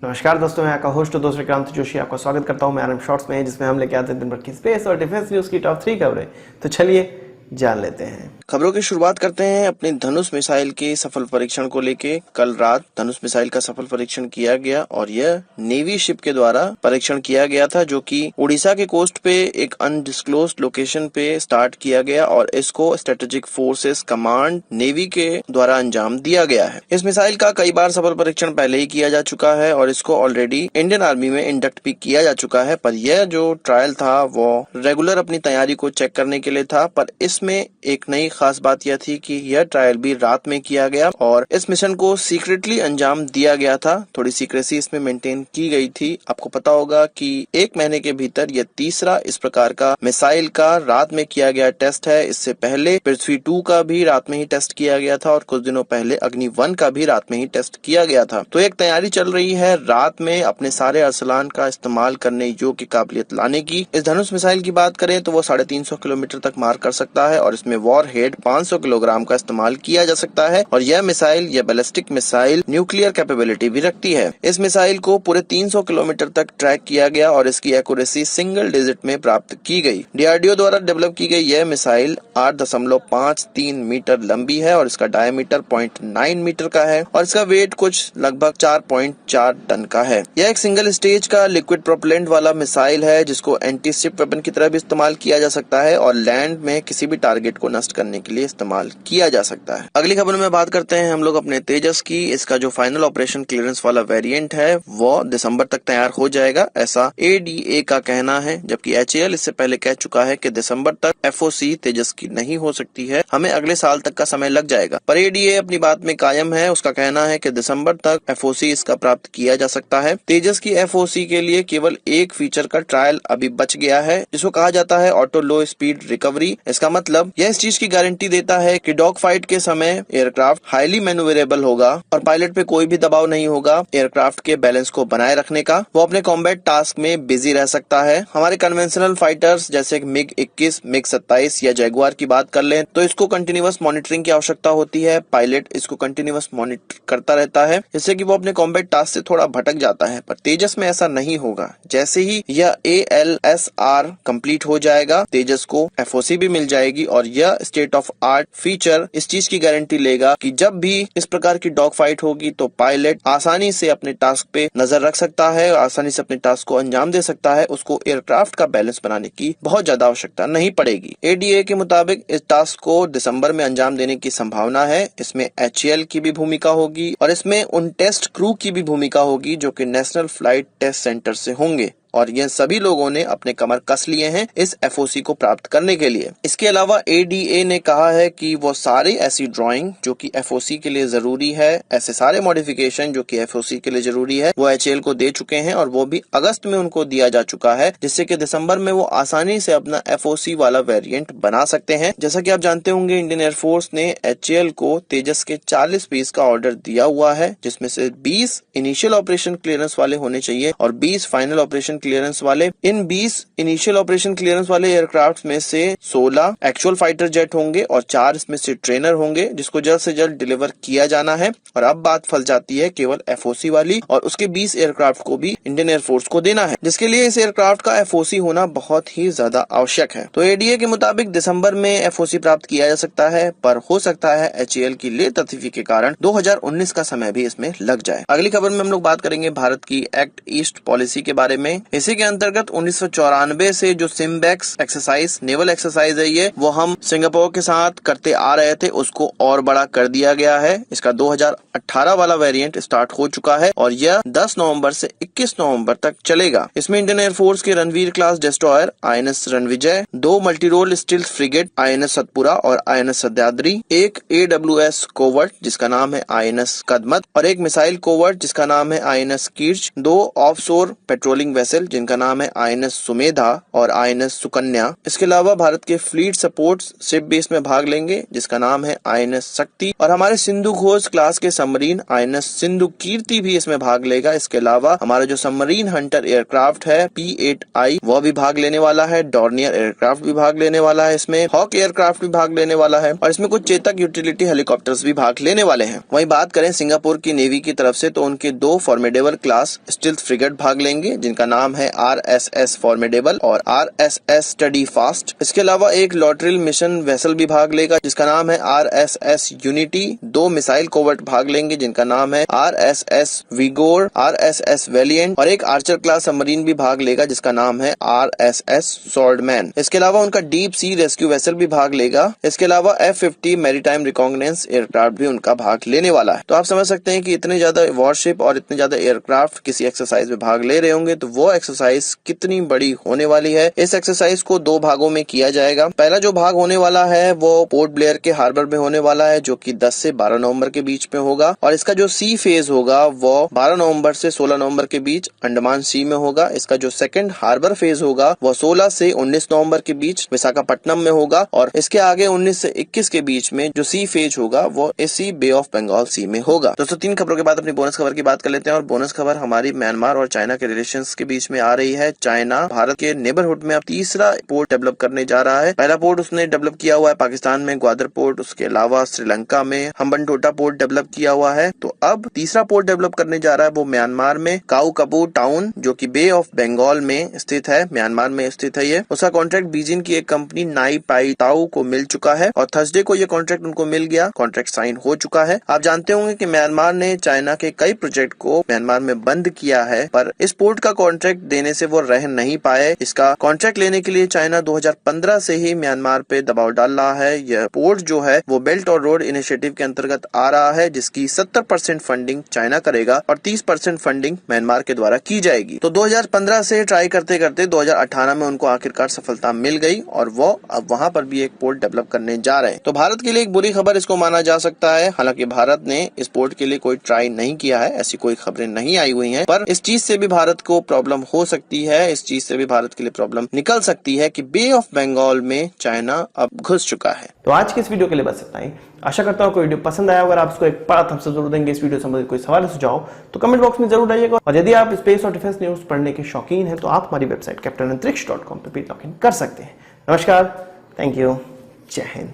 नमस्कार दोस्तों, मैं आपका होस्ट दोस्त विक्रांत जोशी आपका स्वागत करता हूं मैं आरएम शॉर्ट्स में, जिसमें हम लेके आते हैं दिन भर की स्पेस और डिफेंस न्यूज की टॉप 3 खबरें। तो चलिए जान लेते हैं। खबरों की शुरुआत करते हैं अपने धनुष मिसाइल के सफल परीक्षण को लेके। कल रात धनुष मिसाइल का सफल परीक्षण किया गया और यह नेवी शिप के द्वारा परीक्षण किया गया था, जो कि उड़ीसा के कोस्ट पे एक अनडिस्क्लोज्ड लोकेशन पे स्टार्ट किया गया और इसको स्ट्रेटेजिक फोर्सेस कमांड नेवी के द्वारा अंजाम दिया गया है। इस मिसाइल का कई बार सफल परीक्षण पहले ही किया जा चुका है और इसको ऑलरेडी इंडियन आर्मी में इंडक्ट भी किया जा चुका है, पर यह जो ट्रायल था वो रेगुलर अपनी तैयारी को चेक करने के लिए था। पर इसमें एक नई खास बात यह थी कि यह ट्रायल भी रात में किया गया और इस मिशन को सीक्रेटली अंजाम दिया गया था। थोड़ी सीक्रेसी इसमें मेंटेन की गई थी। आपको पता होगा कि 1 महीने के भीतर यह तीसरा इस प्रकार का मिसाइल का रात में किया गया टेस्ट है। इससे पहले पृथ्वी 2 का भी रात में ही टेस्ट किया गया था और कुछ दिनों पहले अग्नि 1 का भी रात में ही टेस्ट किया गया था। तो एक तैयारी चल रही है रात में अपने सारे अरसलान का इस्तेमाल करने योग्य काबिलियत लाने की। इस धनुष मिसाइल की बात करें तो वो 350 किलोमीटर तक मार कर सकता है और इसमें वॉर हेड 500 किलोग्राम का इस्तेमाल किया जा सकता है और यह बैलिस्टिक मिसाइल न्यूक्लियर कैपेबिलिटी भी रखती है। इस मिसाइल को पूरे 300 किलोमीटर तक ट्रैक किया गया और इसकी एक्यूरेसी सिंगल डिजिट में प्राप्त की गई। डीआरडीओ द्वारा डेवलप की गई यह मिसाइल 8.53 मीटर लंबी है और इसका डायमीटर 0.9 मीटर का है और इसका वेट कुछ लगभग 4.4 टन का है। यह एक सिंगल स्टेज का लिक्विड प्रोपेलेंट वाला मिसाइल है, जिसको एंटी शिप वेपन की तरह भी इस्तेमाल किया जा सकता है और लैंड में किसी भी टारगेट को नष्ट करने के लिए इस्तेमाल किया जा सकता है। अगली खबर में बात करते हैं हम लोग अपने तेजस की। इसका जो फाइनल ऑपरेशन क्लियरेंस वाला वेरिएंट है वो दिसंबर तक तैयार हो जाएगा, ऐसा एडीए का कहना है। जबकि एचएएल इससे पहले कह चुका है कि दिसंबर तक एफओसी तेजस की नहीं हो सकती है, हमें अगले साल तक का समय लग जाएगा। पर एडीए अपनी बात में कायम है। उसका कहना है कि दिसंबर तक एफओसी इसका प्राप्त किया जा सकता है। तेजस की एफओसी के लिए केवल एक फीचर का ट्रायल अभी बच गया है, जिसको कहा जाता है ऑटो लो स्पीड रिकवरी। इसका मतलब यह इस चीज की गारंटी देता है कि डॉग फाइट के समय एयरक्राफ्ट हाईली मैन्यूवरेबल होगा और पायलट पे कोई भी दबाव नहीं होगा एयरक्राफ्ट के बैलेंस को बनाए रखने का। वो अपने कॉम्बैट टास्क में बिजी रह सकता है। हमारे कन्वेंशनल फाइटर्स जैसे मिग 21, मिग 27 या जैगुआर की बात कर लें तो इसको कंटिन्यूअस मॉनिटरिंग की आवश्यकता होती है। पायलट इसको कंटिन्यूअस मॉनिटर करता रहता है, जिससे कि वो अपने कॉम्बैट टास्क से थोड़ा भटक जाता है। पर तेजस में ऐसा नहीं होगा। जैसे ही यह ALSR कंप्लीट हो जाएगा, तेजस को एफओसी भी मिल जाएगी और यह स्टेट ऑफ आर्ट फीचर इस चीज की गारंटी लेगा कि जब भी इस प्रकार की डॉग फाइट होगी तो पायलट आसानी से अपने टास्क पे नजर रख सकता है, आसानी से अपने टास्क को अंजाम दे सकता है। उसको एयरक्राफ्ट का बैलेंस बनाने की बहुत ज्यादा आवश्यकता नहीं पड़ेगी। एडीए के मुताबिक इस टास्क को दिसंबर में अंजाम देने की संभावना है। इसमें एचएएल की भी भूमिका होगी और इसमें उन टेस्ट क्रू की भी भूमिका होगी जो कि नेशनल फ्लाइट टेस्ट सेंटर से होंगे और ये सभी लोगों ने अपने कमर कस लिए हैं इस एफओसी को प्राप्त करने के लिए। इसके अलावा एडीए ने कहा है कि वो सारी ऐसी ड्राइंग जो कि एफओसी के लिए जरूरी है, ऐसे सारे मॉडिफिकेशन जो कि एफओसी के लिए जरूरी है, वो एचएएल को दे चुके हैं और वो भी अगस्त में उनको दिया जा चुका है, जिससे कि दिसंबर में वो आसानी से अपना एफओसी वाला वेरिएंट बना सकते हैं। जैसा कि आप जानते होंगे, इंडियन एयरफोर्स ने एचएएल को तेजस के 40 पीस का ऑर्डर दिया हुआ है, जिसमें से 20 इनिशियल ऑपरेशन क्लियरेंस वाले होने चाहिए और 20 फाइनल ऑपरेशन क्लियरेंस वाले। इन 20 इनिशियल ऑपरेशन क्लियरेंस वाले एयरक्राफ्ट में से 16 एक्चुअल फाइटर जेट होंगे और 4 इसमें से ट्रेनर होंगे, जिसको जल्द से जल्द डिलीवर किया जाना है। और अब बात फंस जाती है केवल एफओसी वाली और उसके 20 एयरक्राफ्ट को भी इंडियन एयरफोर्स को देना है, जिसके लिए इस एयरक्राफ्ट का एफओसी होना बहुत ही ज्यादा आवश्यक है। तो एडीए के मुताबिक दिसंबर में एफओसी प्राप्त किया जा सकता है, पर हो सकता है एचएएल की लेट तिथि के कारण 2019 का समय भी इसमें लग जाए। अगली खबर में हम लोग बात करेंगे भारत की एक्ट ईस्ट पॉलिसी के बारे में। इसी के अंतर्गत 1994 से जो सिम्बेक्स एक्सरसाइज नेवल एक्सरसाइज है, ये वो हम सिंगापुर के साथ करते आ रहे थे, उसको और बड़ा कर दिया गया है। इसका 2018 वाला वेरिएंट स्टार्ट हो चुका है और यह 10 नवंबर से 21 नवंबर तक चलेगा। इसमें इंडियन एयरफोर्स के Ranveer class destroyer INS Ranvijay, 2 multirole stealth frigate INS Satpura और INS सह्याद्री, एक AWS कोवर्ट जिसका नाम है INS कदमत और एक मिसाइल कोवर्ट जिसका नाम है INS कीर्च, 2 offshore patrolling vessel vessel जिनका नाम है INS सुमेधा और INS सुकन्या। इसके अलावा भारत के फ्लीट सपोर्ट शिप भी इसमें भाग लेंगे जिसका नाम है INS शक्ति, और हमारे सिंधु घोष क्लास के सबमरीन INS सिंधु कीर्ति भी इसमें भाग लेगा। इसके अलावा हमारा जो सबमरीन हंटर एयरक्राफ्ट है P8I वह भी भाग लेने वाला है, डॉर्नियर एयरक्राफ्ट भी भाग लेने वाला है, इसमें हॉक एयरक्राफ्ट भी भाग लेने वाला है, और इसमें कुछ चेतक यूटिलिटी हेलीकॉप्टर्स भी भाग लेने वाले हैं। वहीं बात करें सिंगापुर की नेवी की तरफ से तो उनके 2 फॉर्मिडेबल क्लास स्टील्थ फ्रिगेट भाग लेंगे जिनका नाम है RSS फॉर्मिडेबल और RSS स्टडी फास्ट। इसके अलावा एक लॉटरिल मिशन वेसल भी भाग लेगा जिसका नाम है RSS यूनिटी। 2 मिसाइल कोवर्ट भाग लेंगे जिनका नाम है RSS विगोर, RSS वेलिएंट, और एक आर्चर क्लास सबमरीन भी भाग लेगा जिसका नाम है RSS स्वॉर्डमैन। इसके अलावा उनका डीप सी रेस्क्यू वेसल भी भाग लेगा। इसके अलावा F-50 मैरीटाइम रिकॉग्निजेंस एयरक्राफ्ट भी उनका भाग लेने वाला है। तो आप समझ सकते हैं कि इतने ज्यादा वॉरशिप और इतने ज्यादा एयरक्राफ्ट किसी एक्सरसाइज में भाग ले रहे होंगे तो वो एक्सरसाइज कितनी बड़ी होने वाली है। इस एक्सरसाइज को 2 भागों में किया जाएगा। पहला जो भाग होने वाला है वो पोर्ट ब्लेयर के हार्बर में होने वाला है जो कि 10 से 12 नवंबर के बीच में होगा, और इसका जो सी फेज होगा वो 12 नवंबर से 16 नवंबर के बीच अंडमान सी में होगा। इसका जो सेकंड हार्बर फेज होगा वो 16 से 19 नवंबर के बीच विशाखापट्टनम में होगा, और इसके आगे 19 से 21 के बीच में जो सी फेज होगा वो इसी बे ऑफ बंगाल सी में होगा। दोस्तों 3 खबरों के बाद अपनी बोनस खबर की बात कर लेते हैं, और बोनस खबर हमारी म्यांमार और चाइना के रिलेशंस के बीच में आ रही है। चाइना भारत के नेबरहुड में अब तीसरा पोर्ट डेवलप करने जा रहा है। पहला पोर्ट उसने डेवलप किया हुआ है पाकिस्तान में ग्वादर पोर्ट, उसके अलावा श्रीलंका में हम्बनटोटा पोर्ट डेवलप किया हुआ है। तो अब तीसरा पोर्ट डेवलप करने जा रहा है वो म्यांमार में काउकबू टाउन जो कि बे ऑफ बंगाल में स्थित है, म्यांमार में स्थित है ये। उसका कॉन्ट्रैक्ट बीजिंग की एक कंपनी नाई पाई ताऊ को मिल चुका है और थर्सडे को ये कॉन्ट्रैक्ट उनको मिल गया, कॉन्ट्रैक्ट साइन हो चुका है। आप जानते होंगे कि म्यांमार ने चाइना के कई प्रोजेक्ट को म्यांमार में बंद किया है, पर इस पोर्ट का कॉन्ट्रैक्ट देने से वो रह नहीं पाए। इसका कॉन्ट्रैक्ट लेने के लिए चाइना 2015 से ही म्यांमार पे दबाव डाल रहा है। यह पोर्ट जो है वो बेल्ट और रोड इनिशिएटिव के अंतर्गत आ रहा है जिसकी 70% फंडिंग चाइना करेगा और 30% फंडिंग म्यांमार के द्वारा की जाएगी। तो 2015 से ट्राई करते करते 2018 में उनको आखिरकार सफलता मिल गई और वो अब वहाँ पर भी एक पोर्ट डेवलप करने जा रहे हैं। तो भारत के लिए एक बुरी खबर इसको माना जा सकता है। हालांकि भारत ने इस पोर्ट के लिए कोई ट्राई नहीं किया है, ऐसी कोई खबरें नहीं आई हुई हैं, पर इस चीज से भी भारत को प्रॉब्लम हो सकती है, इस चीज से भी भारत के लिए प्रॉब्लम निकल सकती है कि बे ऑफ बंगाल में चाइना अब घुस चुका है। तो आज की इस वीडियो के लिए बस इतना ही। आशा करता हूँ कोई वीडियो पसंद आया। अगर आप इसको एक बड़ा थम्स अप जरूर देंगे, इस वीडियो से संबंधित कोई सवाल सुझाव तो कमेंट बॉक्स में जरूर आइएगा, और यदि आप स्पेस और डिफेंस न्यूज पढ़ने के शौकीन हैं तो आप हमारी वेबसाइट captainantrix.com पे भी लॉग इन कर सकते हैं। नमस्कार, थैंक यू, जय हिंद।